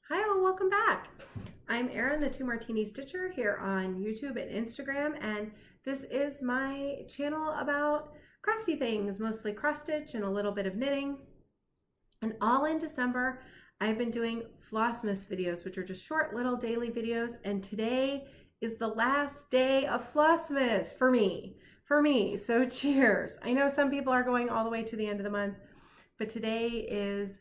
Hi all, welcome back. I'm Erin, the Two Martini Stitcher here on YouTube and Instagram, and this is my channel about crafty things, mostly cross stitch and a little bit of knitting. And all in December, I've been doing Flossmas videos, which are just short little daily videos, and today is the last day of Flossmas for me. So cheers. I know some people are going all the way to the end of the month, but today is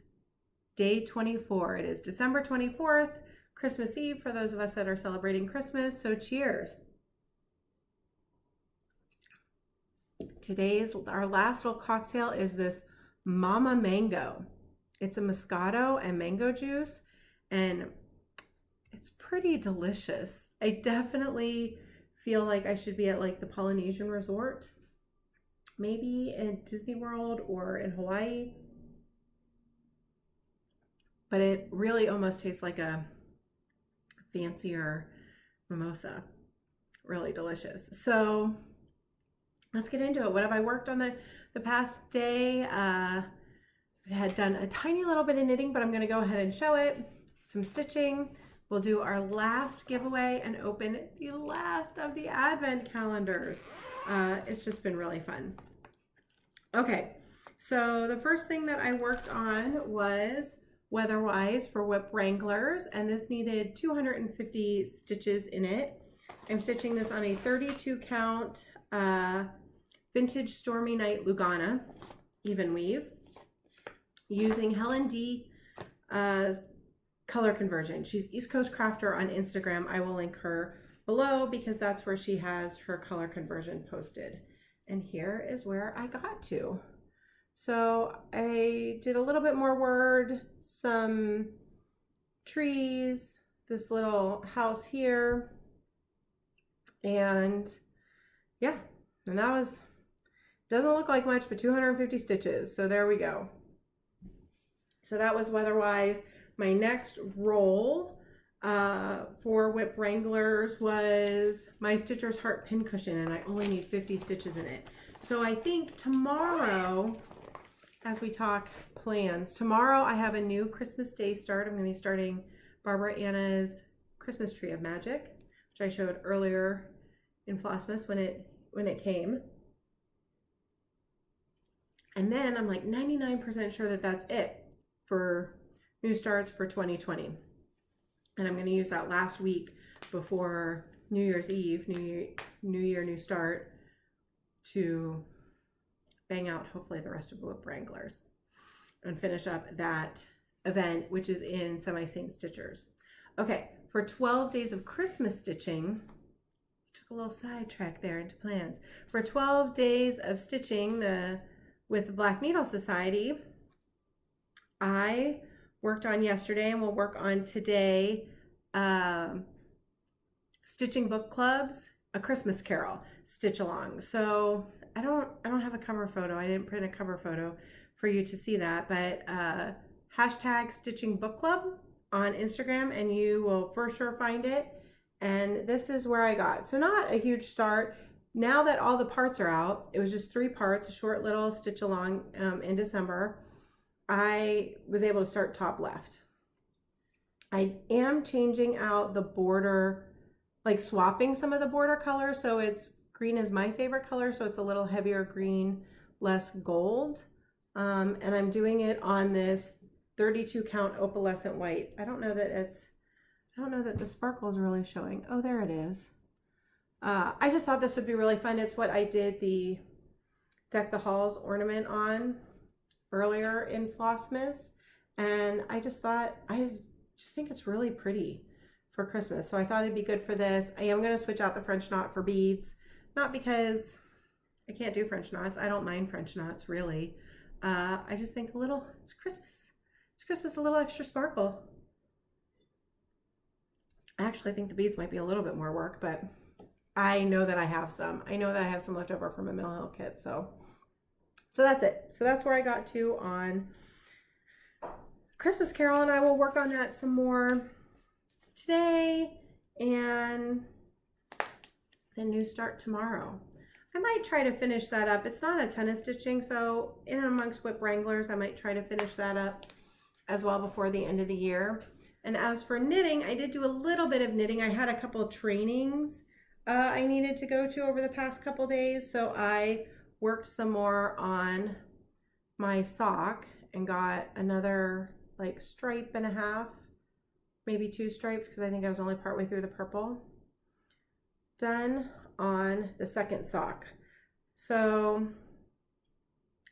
day 24. It is December 24th, Christmas Eve for those of us that are celebrating Christmas. So cheers. Today's our last little cocktail is this Mama Mango. It's a Moscato and mango juice, and it's pretty delicious. I definitely feel like I should be at like the Polynesian resort, maybe in Disney World or in Hawaii. But it really almost tastes like a fancier mimosa. Really delicious. So let's get into it. What have I worked on the past day? I had done a tiny little bit of knitting, but I'm going to go ahead and show it. Some stitching. We'll do our last giveaway and open the last of the advent calendars. It's just been really fun. Okay, so the first thing that I worked on was Weatherwise for Whip Wranglers, and this needed 250 stitches in it. I'm stitching this on a 32 count vintage Stormy Night Lugana even weave using Helen D color conversion. She's East Coast Crafter on Instagram. I will link her below because that's where she has her color conversion posted. And here is where I got to. So I did a little bit more word, some trees, this little house here, and yeah, and that was, doesn't look like much, but 250 stitches. So there we go. So that was Weatherwise. My next roll for Whip Wranglers was my Stitcher's Heart Pincushion, and I only need 50 stitches in it. So I think tomorrow, as we talk plans, tomorrow I have a new Christmas Day start. I'm going to be starting Barbara Anna's Christmas Tree of Magic, which I showed earlier in Flossmas when it came. And then I'm like 99% sure that that's it for new starts for 2020. And I'm going to use that last week before New Year's Eve, New Year, New Start, to bang out hopefully the rest of Whip Wranglers and finish up that event, which is in Semi-Saint Stitchers. Okay, for 12 days of Christmas stitching, took a little sidetrack there into plans. For 12 days of stitching with the Black Needle Society, I worked on yesterday and will work on today, Stitching Book Clubs, A Christmas Carol stitch along. So I don't have a cover photo. I didn't print a cover photo for you to see that, but hashtag Stitching Book Club on Instagram and you will for sure find it. And this is where I got. So not a huge start. Now that all the parts are out, it was just 3 parts, a short little stitch along in December. I was able to start top left. I am changing out the border, like swapping some of the border colors. So it's green is my favorite color, so it's a little heavier green, less gold. And I'm doing it on this 32 count opalescent white. I don't know that the sparkle is really showing. Oh, there it is. I just thought this would be really fun. It's what I did the Deck the Halls ornament on earlier in Flossmas, and I just think it's really pretty for Christmas. So I thought it'd be good for this. I am going to switch out the French knot for beads, not because I can't do French knots. I don't mind French knots really. I just think it's Christmas, a little extra sparkle. I actually think the beads might be a little bit more work, but I know that I have some. I know that I have some left over from a Mill Hill kit. So that's it. So that's where I got to on Christmas Carol, and I will work on that some more today and the new start tomorrow. I might try to finish that up. It's not a ton of stitching, so in amongst Whip Wranglers, I might try to finish that up as well before the end of the year. And as for knitting, I did do a little bit of knitting. I had a couple of trainings I needed to go to over the past couple days. So I worked some more on my sock and got another like stripe and a half, maybe 2 stripes, because I think I was only partway through the purple, done on the second sock. So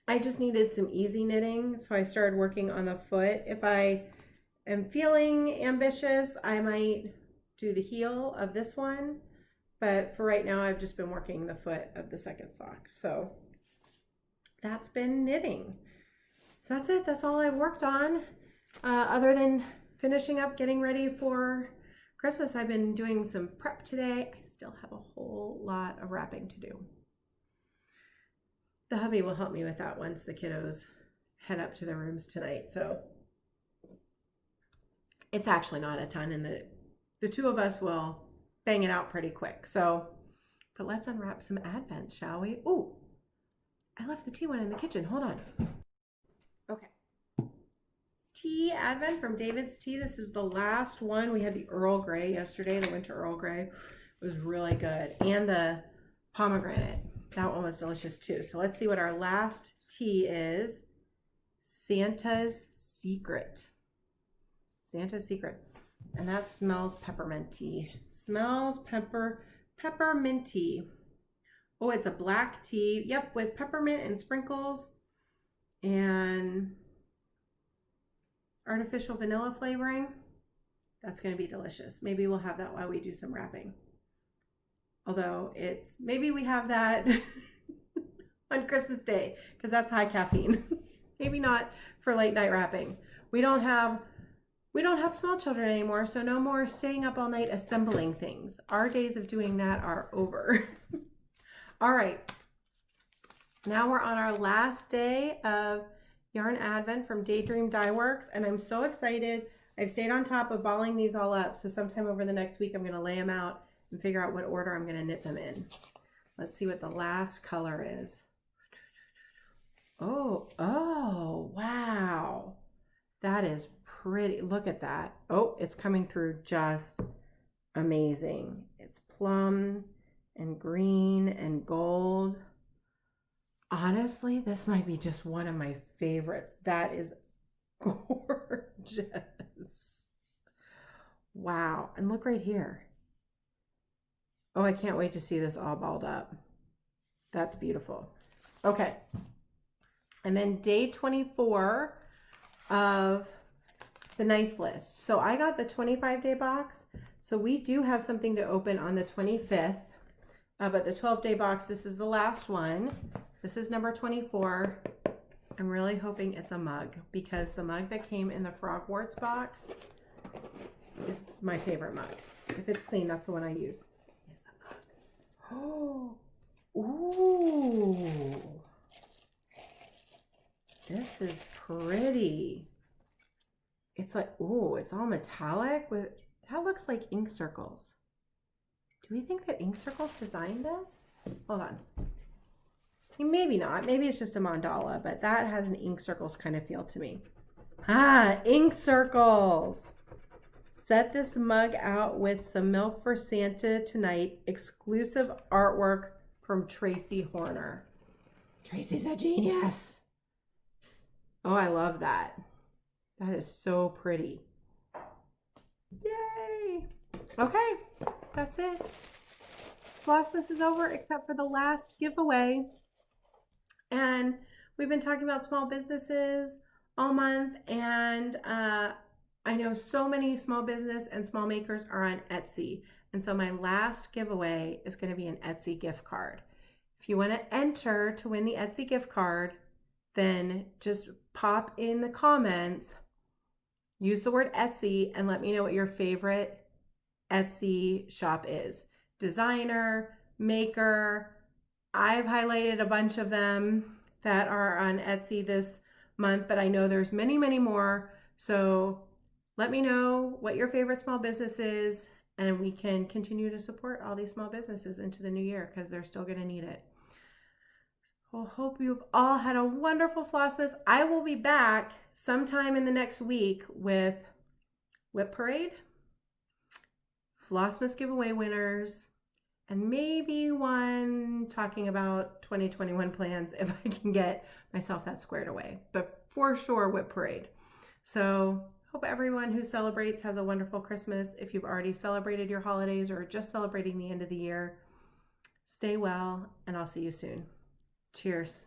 I just needed some easy knitting. So I started working on the foot. If I am feeling ambitious, I might do the heel of this one. But for right now, I've just been working the foot of the second sock. So that's been knitting. So that's it. That's all I've worked on. Other than finishing up, getting ready for Christmas, I've been doing some prep today. I still have a whole lot of wrapping to do. The hubby will help me with that once the kiddos head up to their rooms tonight. So it's actually not a ton, and the two of us will bang it out pretty quick. So, but let's unwrap some Advents, shall we? Ooh, I left the tea one in the kitchen. Hold on. Okay. Tea Advent from David's Tea. This is the last one. We had the Earl Grey yesterday, the winter Earl Grey. It was really good. And the pomegranate. That one was delicious too. So let's see what our last tea is. Santa's Secret. Santa's Secret. And that smells pepperminty. Smells pepperminty. Oh, it's a black tea. Yep, with peppermint and sprinkles and artificial vanilla flavoring. That's going to be delicious. Maybe we'll have that while we do some wrapping. Although maybe we have that on Christmas Day because that's high caffeine. Maybe not for late night wrapping. We don't have small children anymore, so no more staying up all night assembling things. Our days of doing that are over. All right. Now we're on our last day of Yarn Advent from Daydream Dye Works, and I'm so excited. I've stayed on top of balling these all up, so sometime over the next week I'm going to lay them out and figure out what order I'm going to knit them in. Let's see what the last color is. Oh, wow. That is pretty. Look at that. Oh, it's coming through just amazing. It's plum and green and gold. Honestly, this might be just one of my favorites. That is gorgeous. Wow. And look right here. Oh, I can't wait to see this all balled up. That's beautiful. Okay. And then day 24 of the nice list. So I got the 25-day box. So we do have something to open on the 25th. But the 12-day box, this is the last one. This is number 24. I'm really hoping it's a mug because the mug that came in the Frogwarts box is my favorite mug. If it's clean, that's the one I use. It's a mug. Oh, ooh. This is pretty. It's like, ooh, it's all metallic with, that looks like ink circles. Do we think that ink circles designed this? Hold on. Maybe not. Maybe it's just a mandala, but that has an ink circles kind of feel to me. Ah, ink circles. Set this mug out with some milk for Santa tonight. Exclusive artwork from Tracy Horner. Tracy's a genius. Oh, I love that. That is so pretty. Yay. Okay, that's it. Flossmas is over except for the last giveaway. And we've been talking about small businesses all month, and I know so many small business and small makers are on Etsy. And so my last giveaway is going to be an Etsy gift card. If you want to enter to win the Etsy gift card, then just pop in the comments, use the word Etsy, and let me know what your favorite Etsy shop is. Designer, maker. I've highlighted a bunch of them that are on Etsy this month, but I know there's many, many more. So let me know what your favorite small business is, and we can continue to support all these small businesses into the new year because they're still going to need it. Well, hope you've all had a wonderful Flossmas. I will be back sometime in the next week with whip parade, Flossmas giveaway winners, and maybe one talking about 2021 plans if I can get myself that squared away. But for sure, whip parade. So hope everyone who celebrates has a wonderful Christmas. If you've already celebrated your holidays or just celebrating the end of the year, stay well, and I'll see you soon. Cheers.